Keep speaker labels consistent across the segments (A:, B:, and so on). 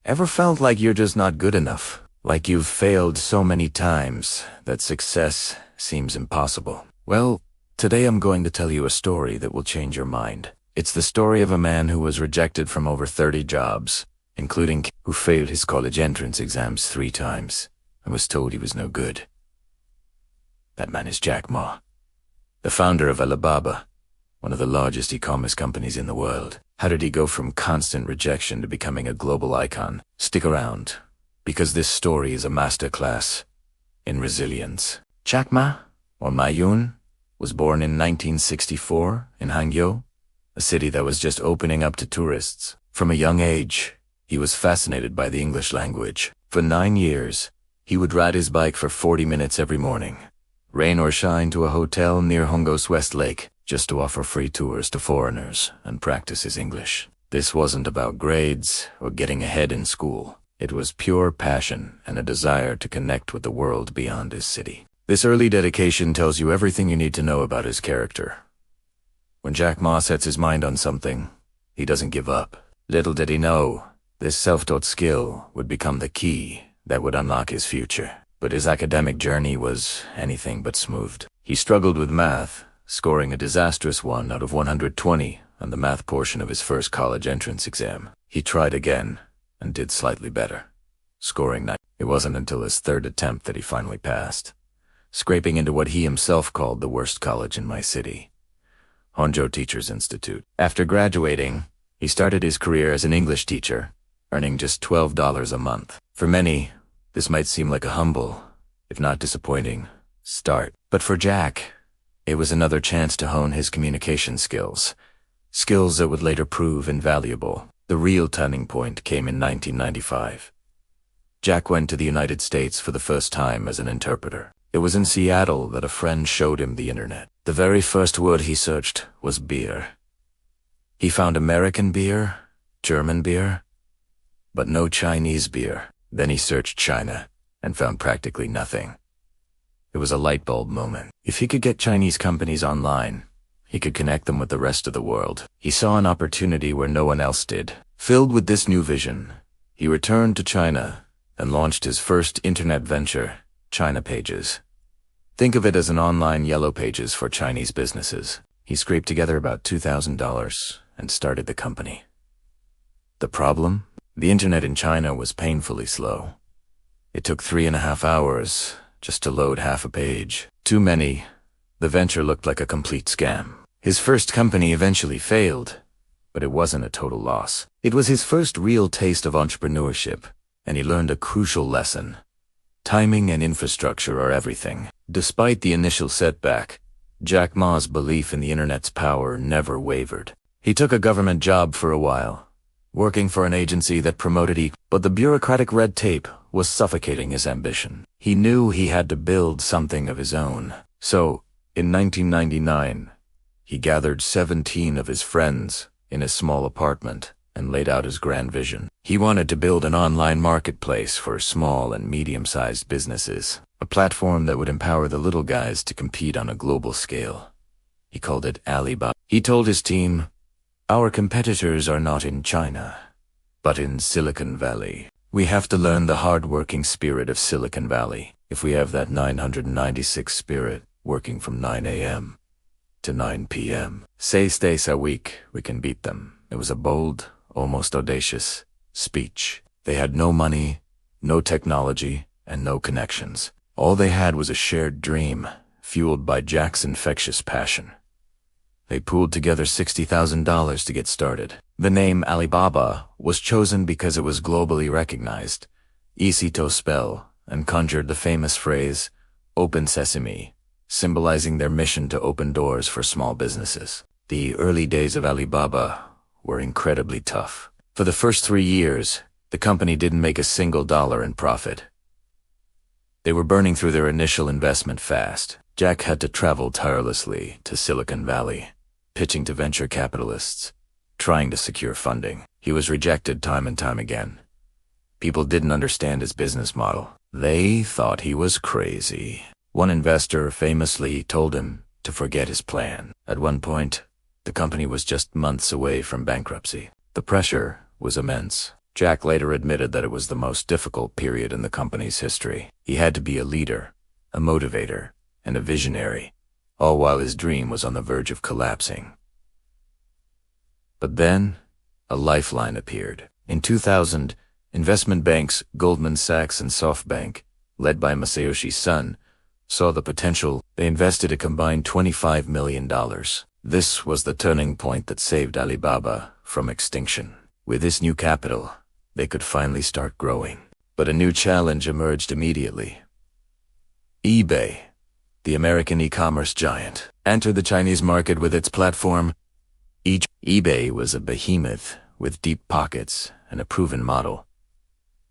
A: Ever felt like you're just not good enough? Like you've failed so many times that success seems impossible? Well, today I'm going to tell you a story that will change your mind. It's the story of a man who was rejected from over 30 jobs, including who failed his college entrance exams 3 times and was told he was no good. That man is Jack Ma, the founder of Alibaba, one of the largest e-commerce companies in the world. How did he go from constant rejection to becoming a global icon? Stick around, because this story is a masterclass in resilience. Jack Ma, or Ma Yun, was born in 1964 in Hangzhou, a city that was just opening up to tourists. From a young age, he was fascinated by the English language. For 9 years, he would ride his bike for 40 minutes every morning, rain or shine, to a hotel near Hongou's West Lake, just to offer free tours to foreigners and practice his English. This wasn't about grades or getting ahead in school. It was pure passion and a desire to connect with the world beyond his city. This early dedication tells you everything you need to know about his character. When Jack Ma sets his mind on something, he doesn't give up. Little did he know, this self-taught skill would become the key that would unlock his future. But his academic journey was anything but smooth. He struggled with math, scoring a disastrous 1 out of 120 on the math portion of his first college entrance exam. He tried again and did slightly better, scoring 9. It wasn't until his 3rd attempt that he finally passed, scraping into what he himself called the worst college in my city, Hangzhou Teachers Institute. After graduating, he started his career as an English teacher, earning just $12 a month. For many, this might seem like a humble, if not disappointing, start. But for Jack, it was another chance to hone his communication skills that would later prove invaluable. The real turning point came in 1995. Jack went to the United States for the first time as an interpreter. It was in Seattle that a friend showed him the internet. The very first word he searched was beer. He found American beer, German beer, but no Chinese beer. Then he searched China and found practically nothing. It was a light bulb moment. If he could get Chinese companies online, he could connect them with the rest of the world. He saw an opportunity where no one else did. Filled with this new vision, he returned to China and launched his first internet venture, China Pages. Think of it as an online Yellow Pages for Chinese businesses. He scraped together about $2,000 and started the company. The problem? The internet in China was painfully slow. It took 3.5 hours just to load half a page. Too many. The venture looked like a complete scam. His first company eventually failed, but it wasn't a total loss. It was his first real taste of entrepreneurship, and he learned a crucial lesson. Timing and infrastructure are everything. Despite the initial setback, Jack Ma's belief in the internet's power never wavered. He took a government job for a while, working for an agency that promoted but the bureaucratic red tape was suffocating his ambition. He knew he had to build something of his own. So, in 1999, he gathered 17 of his friends in a small apartment and laid out his grand vision. He wanted to build an online marketplace for small and medium-sized businesses, a platform that would empower the little guys to compete on a global scale. He called it Alibaba. He told his team, "Our competitors are not in China, but in Silicon Valley. We have to learn the hard-working spirit of Silicon Valley. If we have that 996 spirit, working from 9 a.m. to 9 p.m. 6 days a week, we can beat them." It was a bold, almost audacious speech. They had no money, no technology, and no connections. All they had was a shared dream, fueled by Jack's infectious passion. They pooled together $60,000 to get started. The name Alibaba was chosen because it was globally recognized, easy to spell, and conjured the famous phrase, "Open Sesame," symbolizing their mission to open doors for small businesses. The early days of Alibaba were incredibly tough. For the first 3 years, the company didn't make a single dollar in profit. They were burning through their initial investment fast. Jack had to travel tirelessly to Silicon Valley, pitching to venture capitalists, trying to secure funding. He was rejected time and time again. People didn't understand his business model. They thought he was crazy. One investor famously told him to forget his plan. At one point, the company was just months away from bankruptcy. The pressure was immense. Jack later admitted that it was the most difficult period in the company's history. He had to be a leader, a motivator, and a visionary, all while his dream was on the verge of collapsing. But then, a lifeline appeared. In 2000, investment banks Goldman Sachs and SoftBank, led by Masayoshi's son, saw the potential. They invested a combined $25 million. This was the turning point that saved Alibaba from extinction. With this new capital, they could finally start growing. But a new challenge emerged immediately. eBay, the American e-commerce giant, entered the Chinese market with its platform. eBay was a behemoth with deep pockets and a proven model.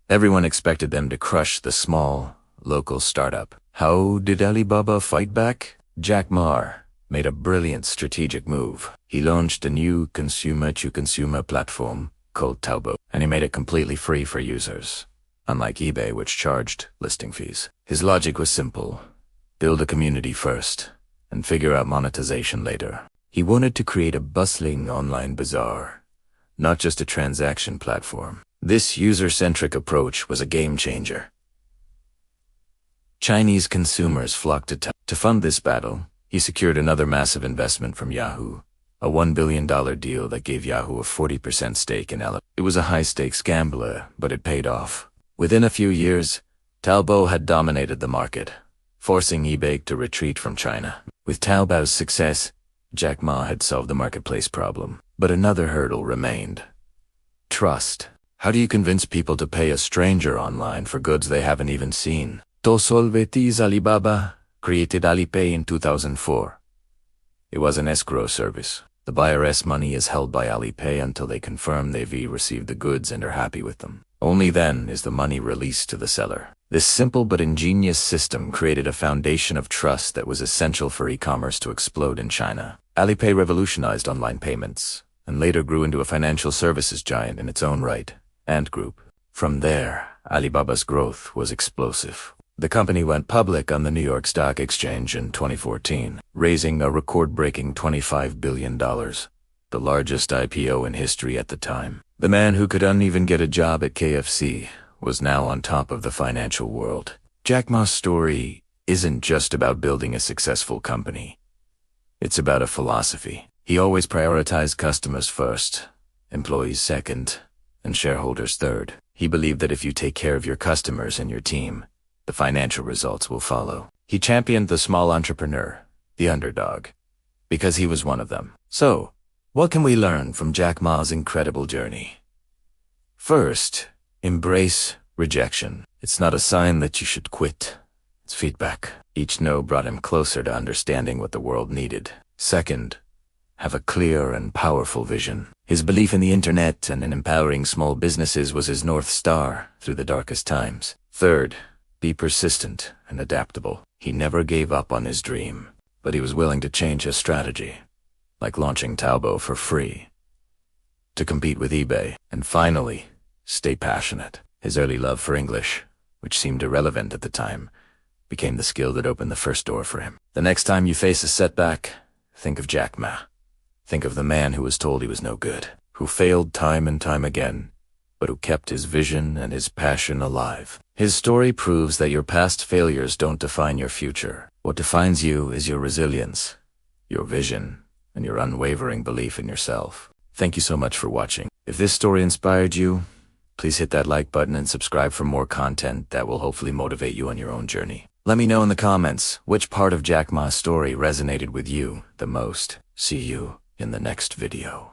A: Everyone expected them to crush the small, local startup. How did Alibaba fight back? Jack Ma made a brilliant strategic move. He launched a new consumer-to-consumer platform called Taobao, and he made it completely free for users, unlike eBay, which charged listing fees. His logic was simple: build a community first, and figure out monetization later. He wanted to create a bustling online bazaar, not just a transaction platform. This user-centric approach was a game-changer. Chinese consumers flocked to Taobao. To fund this battle, he secured another massive investment from Yahoo, a $1 billion deal that gave Yahoo a 40% stake in Alibaba. It was a high-stakes gamble, but it paid off. Within a few years, Taobao had dominated the market, forcing eBay to retreat from China. With Taobao's success, Jack Ma had solved the marketplace problem. But another hurdle remained: trust. How do you convince people to pay a stranger online for goods they haven't even seen? To solve this, Alibaba created Alipay in 2004. It was an escrow service. The buyer's money is held by Alipay until they confirm they've received the goods and are happy with them. Only then is the money released to the seller. This simple but ingenious system created a foundation of trust that was essential for e-commerce to explode in China. Alipay revolutionized online payments, and later grew into a financial services giant in its own right, Ant Group. From there, Alibaba's growth was explosive. The company went public on the New York Stock Exchange in 2014, raising a record-breaking $25 billion, the largest IPO in history at the time. The man who couldn't even get a job at KFC was now on top of the financial world. Jack Ma's story isn't just about building a successful company. It's about a philosophy. He always prioritized customers first, employees second, and shareholders third. He believed that if you take care of your customers and your team, the financial results will follow. He championed the small entrepreneur, the underdog, because he was one of them. So, what can we learn from Jack Ma's incredible journey? First, embrace rejection. It's not a sign that you should quit. It's feedback. Each no brought him closer to understanding what the world needed. Second, have a clear and powerful vision. His belief in the internet and in empowering small businesses was his North Star through the darkest times. Third, be persistent and adaptable. He never gave up on his dream, but he was willing to change his strategy, like launching Taobao for free, to compete with eBay. And finally, stay passionate. His early love for English, which seemed irrelevant at the time, became the skill that opened the first door for him. The next time you face a setback, think of Jack Ma. Think of the man who was told he was no good, who failed time and time again, but who kept his vision and his passion alive. His story proves that your past failures don't define your future. What defines you is your resilience, your vision, and your unwavering belief in yourself. Thank you so much for watching. If this story inspired you, please hit that like button and subscribe for more content that will hopefully motivate you on your own journey. Let me know in the comments which part of Jack Ma's story resonated with you the most. See you in the next video.